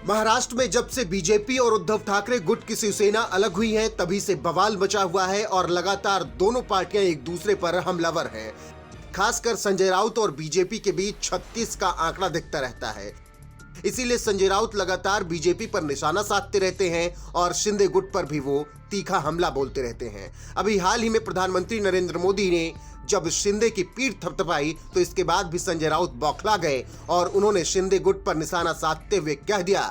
महाराष्ट्र में जब से बीजेपी और उद्धव ठाकरे गुट की शिवसेना अलग हुई है, तभी से बवाल मचा हुआ है और लगातार दोनों पार्टियां एक दूसरे पर हमलावर हैं। खासकर संजय राउत और बीजेपी के बीच 36 का आंकड़ा दिखता रहता है। इसीलिए संजय राउत लगातार बीजेपी पर निशाना साधते रहते हैं और शिंदे गुट पर भी वो तीखा हमला बोलते रहते हैं। अभी हाल ही में प्रधानमंत्री नरेंद्र मोदी ने जब शिंदे की पीठ थपथपाई, तो इसके बाद भी संजय राउत बौखला गए और उन्होंने शिंदे गुट पर निशाना साधते हुए कह दिया,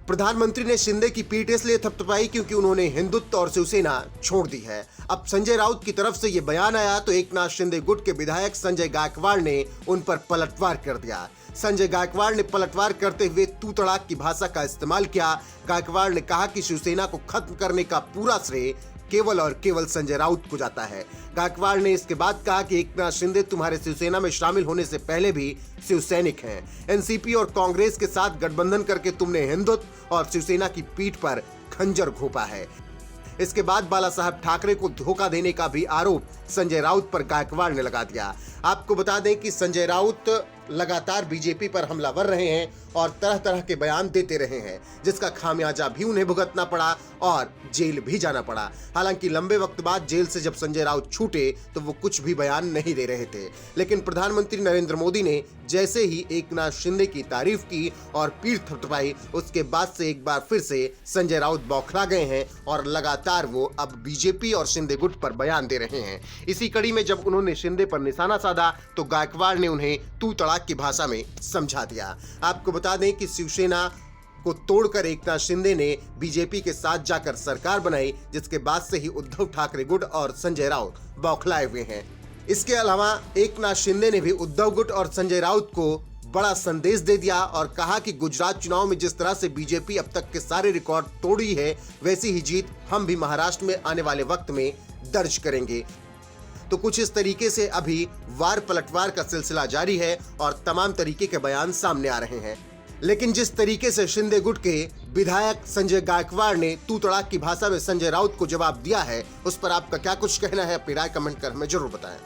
प्रधानमंत्री ने शिंदे की पीठ इसलिए थपथपाई क्योंकि उन्होंने हिंदुत्व और शिवसेना छोड़ दी है। अब संजय राउत की तरफ से ये बयान आया तो एकनाथ शिंदे गुट के विधायक संजय गायकवाड़ ने उन पर पलटवार कर दिया। संजय गायकवाड़ ने पलटवार करते हुए तू तड़ाक की भाषा का इस्तेमाल किया। गायकवाड़ ने कहा कि शिवसेना को खत्म करने का पूरा श्रेय केवल और केवल संजय राउत को जाता है। गायकवाड़ ने इसके बाद कहा कि एकनाथ शिंदे तुम्हारे शिवसेना में शामिल होने से पहले भी शिवसैनिक हैं। एनसीपी और कांग्रेस के साथ गठबंधन करके तुमने हिंदुत्व और शिवसेना की पीठ पर खंजर घोंपा है। इसके बाद बाला साहब ठाकरे को धोखा देने का भी आरोप संजय राउत पर गायकवाड़ ने लगा दिया। आपको बता दें कि संजय राउत लगातार बीजेपी पर हमलावर रहे हैं और तरह तरह के बयान देते रहे हैं, जिसका खामियाजा भी उन्हें भुगतना पड़ा और जेल भी जाना पड़ा। हालांकि लंबे वक्त बाद जेल से जब संजय राउत छूटे तो वो कुछ भी बयान नहीं दे रहे थे, लेकिन प्रधानमंत्री नरेंद्र मोदी ने जैसे ही एकनाथ शिंदे की तारीफ की और पीठ थपथपाई, उसके बाद से एक बार फिर से संजय राउत बौखला गए हैं और लगातार वो अब बीजेपी और शिंदे गुट पर बयान दे रहे हैं। इसी कड़ी में जब उन्होंने शिंदे पर निशाना साधा तो गायकवाड़ ने उन्हें तू तड़ाक की भाषा में समझा दिया। आपको बता दें कि शिवसेना को तोड़कर एकनाथ शिंदे ने बीजेपी के साथ जाकर सरकार बनाई, जिसके बाद से ही उद्धव ठाकरे गुट और संजय राउत बौखलाए हुए हैं। इसके अलावा एकनाथ शिंदे ने भी उद्धव गुट और संजय राउत को बड़ा संदेश दे दिया और कहा कि गुजरात चुनाव में जिस तरह से बीजेपी अब तक के सारे रिकॉर्ड तोड़ी है, वैसी ही जीत हम भी महाराष्ट्र में आने वाले वक्त में दर्ज करेंगे। तो कुछ इस तरीके से अभी वार पलटवार का सिलसिला जारी है और तमाम तरीके के बयान सामने आ रहे हैं। लेकिन जिस तरीके से शिंदे गुट के विधायक संजय गायकवाड़ ने तू तड़ाक की भाषा में संजय राउत को जवाब दिया है, उस पर आपका क्या कुछ कहना है? अपनी राय कमेंट कर हमें जरूर बताएं।